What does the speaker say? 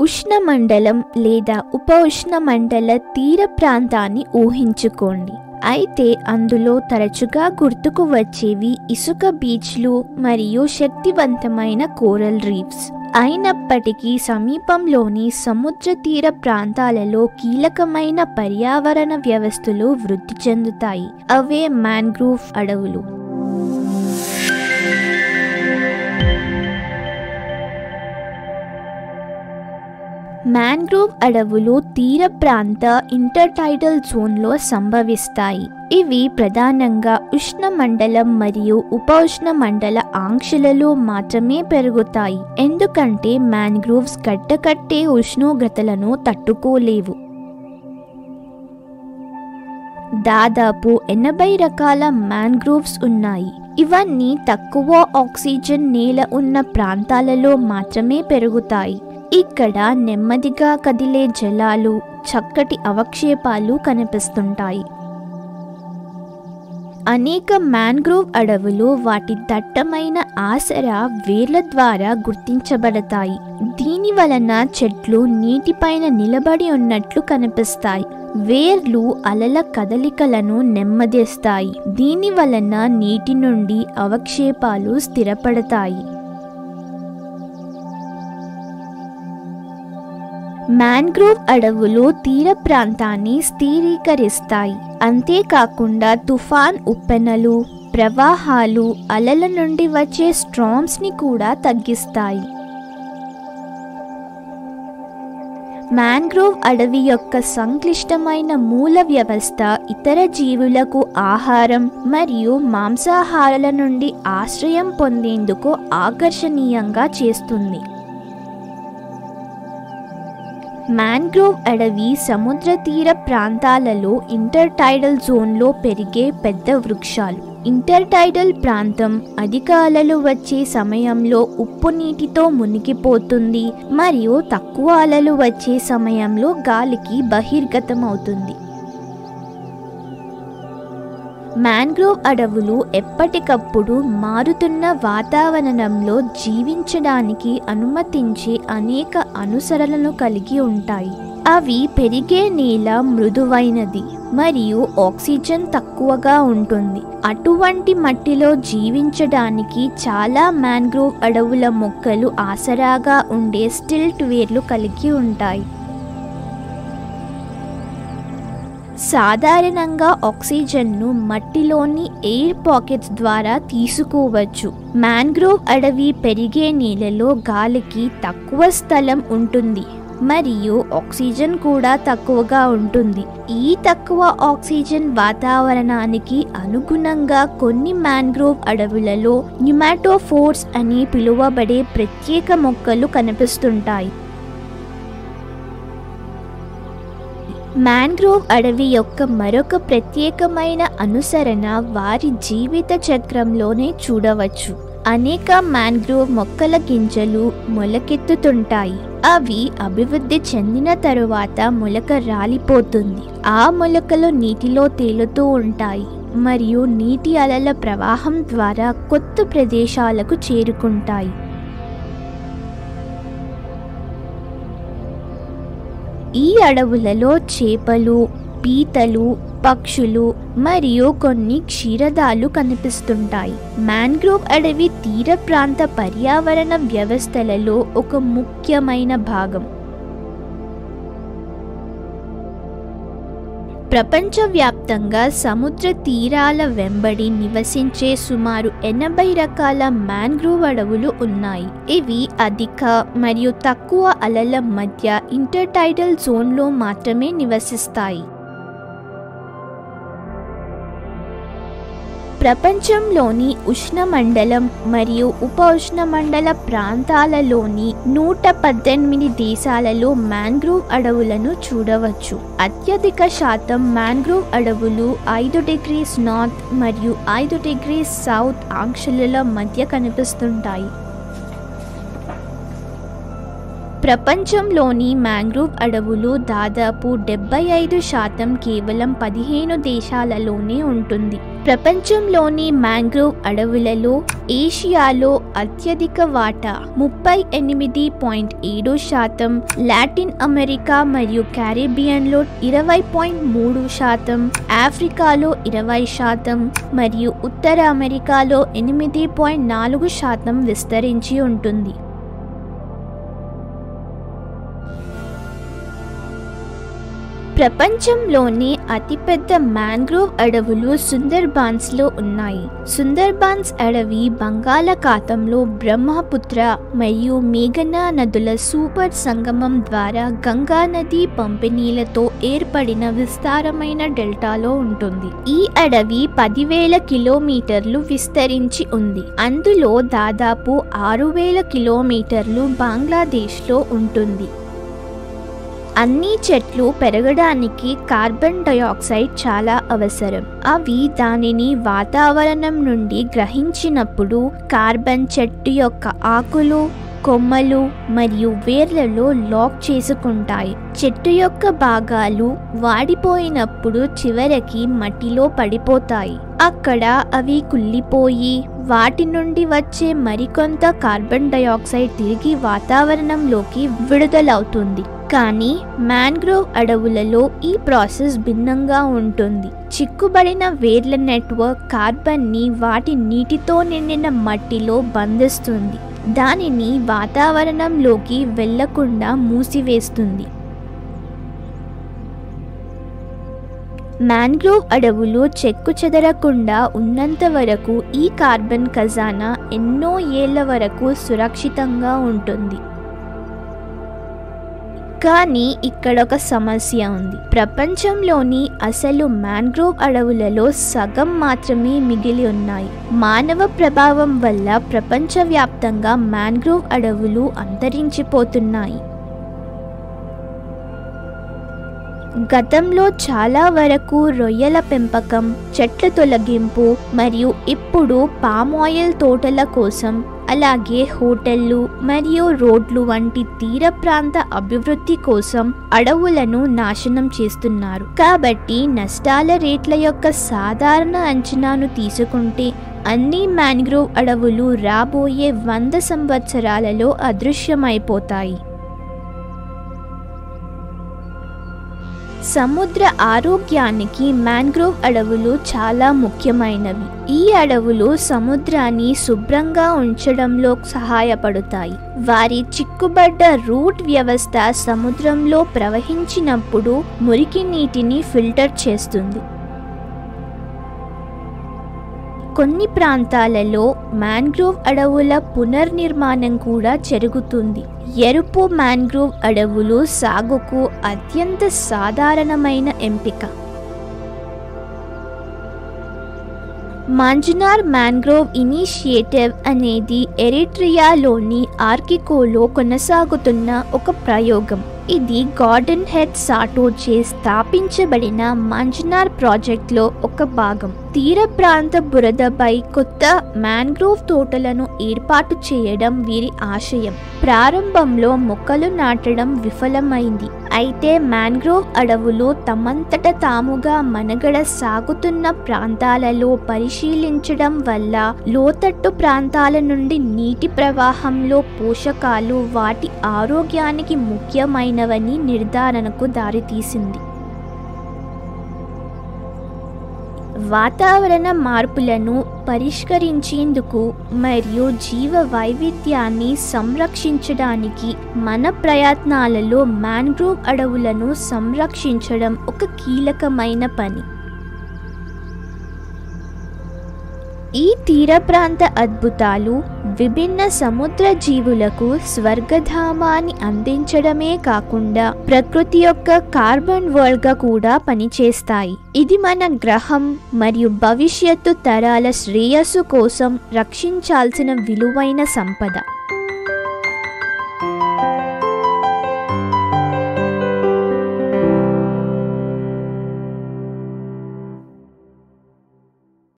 ఉష్ణమండలం లేదా ఉప ఉష్ణమండల తీర ప్రాంతాన్ని ఊహించుకోండి. అయితే అందులో తరచుగా గుర్తుకు వచ్చేవి ఇసుక బీచ్లు మరియు శక్తివంతమైన కోరల్ రీఫ్స్. అయినప్పటికీ సమీపంలోని సముద్ర తీర ప్రాంతాలలో కీలకమైన పర్యావరణ వ్యవస్థలు వృద్ధి చెందుతాయి. అవే మ్యాంగ్రోవ్ అడవులు. మ్యాంగ్రోవ్ అడవులు తీర ప్రాంత ఇంటర్టైడల్ జోన్లో సంభవిస్తాయి. ఇవి ప్రధానంగా ఉష్ణమండలం మరియు ఉప ఉష్ణమండల ఆంక్షలలో మాత్రమే పెరుగుతాయి, ఎందుకంటే మ్యాంగ్రోవ్స్ గడ్డకట్టే ఉష్ణోగ్రతలను తట్టుకోలేవు. దాదాపు 80 రకాల మ్యాంగ్రోవ్స్ ఉన్నాయి. ఇవన్నీ తక్కువ ఆక్సిజన్ నేల ఉన్న ప్రాంతాలలో మాత్రమే పెరుగుతాయి. ఇక్కడ నెమ్మదిగా కదిలే జలాలు, చక్కటి అవక్షేపాలు కనిపిస్తుంటాయి. అనేక మ్యాంగ్రోవ్ అడవులు వాటి దట్టమైన ఆసరా వేర్ల ద్వారా గుర్తించబడతాయి. దీని వలన చెట్లు నీటిపైన నిలబడి ఉన్నట్లు కనిపిస్తాయి. వేర్లు అలల కదలికలను నెమ్మదిస్తాయి. దీని వలన నీటి నుండి అవక్షేపాలు స్థిరపడతాయి. మ్యాంగ్రోవ్ అడవులు తీర ప్రాంతాన్ని స్థిరీకరిస్తాయి. అంతేకాకుండా తుఫాన్ ఉప్పెనలు, ప్రవాహాలు, అలల నుండి వచ్చే స్ట్రామ్స్ని కూడా తగ్గిస్తాయి. మ్యాంగ్రోవ్ అడవి యొక్క సంక్లిష్టమైన మూల వ్యవస్థ ఇతర జీవులకు ఆహారం మరియు మాంసాహారాల నుండి ఆశ్రయం పొందేందుకు ఆకర్షణీయంగా చేస్తుంది. మ్యాంగ్రోవ్ అడవి సముద్ర తీర ప్రాంతాలలో ఇంటర్టైడల్ జోన్లో పెరిగే పెద్ద వృక్షాలు. ఇంటర్టైడల్ ప్రాంతం అధిక అలలు వచ్చే సమయంలో ఉప్పు నీటితో మునిగిపోతుంది మరియు తక్కువ అలలు వచ్చే సమయంలో గాలికి బహిర్గతమవుతుంది. మ్యాంగ్రోవ్ అడవులు ఎప్పటికప్పుడు మారుతున్న వాతావరణంలో జీవించడానికి అనుమతించే అనేక అనుసరణలను కలిగి ఉంటాయి. అవి పెరిగే నేల మృదువైనది మరియు ఆక్సిజన్ తక్కువగా ఉంటుంది. అటువంటి మట్టిలో జీవించడానికి చాలా మ్యాంగ్రోవ్ అడవుల మొక్కలు ఆసరాగా ఉండే స్టిల్ట్ వేర్లు కలిగి ఉంటాయి. సాధారణంగా ఆక్సిజన్ను మట్టిలోని ఎయిర్ పాకెట్స్ ద్వారా తీసుకోవచ్చు. మ్యాంగ్రోవ్ అడవి పెరిగే నేలలో గాలికి తక్కువ స్థలం ఉంటుంది మరియు ఆక్సిజన్ కూడా తక్కువగా ఉంటుంది. ఈ తక్కువ ఆక్సిజన్ వాతావరణానికి అనుగుణంగా కొన్ని మ్యాంగ్రోవ్ అడవులలో న్యూమాటోఫోర్స్ అని పిలువబడే ప్రత్యేక మొక్కలు కనిపిస్తుంటాయి. మ్యాంగ్రోవ్ అడవి యొక్క మరొక ప్రత్యేకమైన అనుసరణ వారి జీవిత చక్రంలోనే చూడవచ్చు. అనేక మ్యాంగ్రోవ్ మొక్కల గింజలు మొలకెత్తుతుంటాయి. అవి అభివృద్ధి చెందిన తరువాత మొలక రాలిపోతుంది. ఆ మొలకలు నీటిలో తేలుతూ ఉంటాయి మరియు నీటి అలల ప్రవాహం ద్వారా కొత్త ప్రదేశాలకు చేరుకుంటాయి. ఈ అడవులలో చేపలు, పీతలు, పక్షులు మరియు కొన్ని క్షీరదాలు కనిపిస్తుంటాయి. మ్యాంగ్రోవ్ అడవి తీర ప్రాంత పర్యావరణ వ్యవస్థలలో ఒక ముఖ్యమైన భాగం. ప్రపంచవ్యాప్తంగా సముద్ర తీరాల వెంబడి నివసించే సుమారు 80 రకాల మ్యాంగ్రోవ్ అడవులు ఉన్నాయి. ఇవి అధిక మరియు తక్కువ అలల మధ్య ఇంటర్టైడల్ జోన్లో మాత్రమే నివసిస్తాయి. ప్రపంచంలోని ఉష్ణమండలం మరియు ఉప ఉష్ణమండల ప్రాంతాలలోని 118 దేశాలలో మ్యాంగ్రోవ్ అడవులను చూడవచ్చు. అత్యధిక శాతం మ్యాంగ్రోవ్ అడవులు 5 డిగ్రీస్ నార్త్ మరియు 5 డిగ్రీస్ సౌత్ ఆంక్షల మధ్య కనిపిస్తుంటాయి. ప్రపంచంలోని మ్యాంగ్రోవ్ అడవులు దాదాపు 75% కేవలం 15 దేశాలలోనే ఉంటుంది. ప్రపంచంలోని మ్యాంగ్రోవ్ అడవులలో ఏషియాలో అత్యధిక వాటా 38.7%, లాటిన్ అమెరికా మరియు క్యారిబియన్లో 20.3%, ఆఫ్రికాలో 20% మరియు ఉత్తర అమెరికాలో 8.4% విస్తరించి ఉంటుంది. ప్రపంచంలోని అతిపెద్ద మ్యాంగ్రోవ్ అడవులు సుందర్బాన్స్లో ఉన్నాయి. సుందర్బాన్స్ అడవి బంగాళాఖాతంలో బ్రహ్మపుత్ర మరియు మేఘనా నదుల సూపర్ సంగమం ద్వారా గంగా నది పంపిణీలతో ఏర్పడిన విస్తారమైన డెల్టాలో ఉంటుంది. ఈ అడవి 10,000 కిలోమీటర్లు విస్తరించి ఉంది. అందులో దాదాపు 6,000 కిలోమీటర్లు బంగ్లాదేశ్లో ఉంటుంది. అన్ని చెట్లు పెరగడానికి కార్బన్ డయాక్సైడ్ చాలా అవసరం. అవి దానిని వాతావరణం నుండి గ్రహించినప్పుడు కార్బన్ చెట్టు యొక్క ఆకులు, కొమ్మలు మరియు వేర్లలో లాక్ చేసుకుంటాయి. చెట్టు యొక్క భాగాలు వాడిపోయినప్పుడు చివరికి మట్టిలో పడిపోతాయి. అక్కడ అవి కుళ్ళిపోయి వాటి నుండి వచ్చే మరికొంత కార్బన్ డయాక్సైడ్ తిరిగి వాతావరణంలోకి విడుదలవుతుంది. కానీ మ్యాంగ్రోవ్ అడవులలో ఈ ప్రాసెస్ భిన్నంగా ఉంటుంది. చిక్కుబడిన వేర్ల నెట్వర్క్ కార్బన్ని వాటి నీటితో నిండిన మట్టిలో బంధిస్తుంది, దానిని వాతావరణంలోకి వెళ్లకుండా మూసివేస్తుంది. మ్యాంగ్రోవ్ అడవులు చెక్కుచెదరకుండా ఉన్నంత వరకు ఈ కార్బన్ ఖజానా ఎన్నో ఏళ్ల వరకు సురక్షితంగా ఉంటుంది. కానీ ఇక్కడ ఒక సమస్య ఉంది. ప్రపంచంలోని అసలు మ్యాంగ్రోవ్ అడవులలో సగం మాత్రమే మిగిలి ఉన్నాయి. మానవ ప్రభావం వల్ల ప్రపంచవ్యాప్తంగా మ్యాంగ్రోవ్ అడవులు అంతరించిపోతున్నాయి. గతంలో చాలా వరకు రొయ్యల పెంపకం, చెట్ల తొలగింపు మరియు ఇప్పుడు పామ్ ఆయిల్ తోటల కోసం, అలాగే హోటళ్లు మరియు రోడ్లు వంటి తీర ప్రాంత అభివృద్ధి కోసం అడవులను నాశనం చేస్తున్నారు. కాబట్టి నష్టాల రేట్ల యొక్క సాధారణ అంచనాను తీసుకుంటే అన్ని మ్యాంగ్రోవ్ అడవులు రాబోయే 100 సంవత్సరాలలో అదృశ్యమైపోతాయి. సముద్ర ఆరోగ్యానికి మ్యాంగ్రోవ్ అడవులు చాలా ముఖ్యమైనవి. ఈ అడవులు సముద్రాన్ని శుభ్రంగా ఉంచడంలో సహాయపడతాయి. వారి చిక్కుబడ్డ రూట్ వ్యవస్థ సముద్రంలో ప్రవహించినప్పుడు మురికి నీటిని ఫిల్టర్ చేస్తుంది. కొన్ని ప్రాంతాలలో మ్యాంగ్రోవ్ అడవుల పునర్నిర్మాణం కూడా జరుగుతుంది. ఎరుపు మ్యాంగ్రోవ్ అడవులు సాగుకు అత్యంత సాధారణమైన ఎంపిక. మాంజునార్ మ్యాంగ్రోవ్ ఇనిషియేటివ్ అనేది ఎరిట్రియాలోని ఆర్కికోలో కొనసాగుతున్న ఒక ప్రయోగం. ఇది గార్డెన్ హెడ్ సాటోచే స్థాపించబడిన మాంజునార్ ప్రాజెక్ట్లో ఒక భాగం. తీర ప్రాంత బురదపై కొత్త మ్యాంగ్రోవ్ తోటలను ఏర్పాటు చేయడం వీరి ఆశయం. ప్రారంభంలో మొక్కలు నాటడం విఫలమైంది. అయితే మ్యాంగ్రోవ్ అడవులు తమంతట తాముగా మనుగడ సాగుతున్న ప్రాంతాలలో పరిశీలించడం వల్ల లోతట్టు ప్రాంతాల నుండి నీటి ప్రవాహంలో పోషకాలు వాటి ఆరోగ్యానికి ముఖ్యమైనవని నిర్ధారణకు దారితీసింది. వాతావరణ మార్పులను పరిష్కరించేందుకు మరియు జీవ వైవిధ్యాన్ని సంరక్షించడానికి మన ప్రయత్నాలలో మ్యాంగ్రోవ్ అడవులను సంరక్షించడం ఒక కీలకమైన పని. ఈ తీర ప్రాంత అద్భుతాలు విభిన్న సముద్ర జీవులకు స్వర్గధామాన్ని అందించడమే కాకుండా ప్రకృతి యొక్క కార్బన్ వరల్డ్గా కూడా పనిచేస్తాయి. ఇది మన గ్రహం మరియు భవిష్యత్తు తరాల శ్రేయస్సు కోసం రక్షించాల్సిన విలువైన సంపద.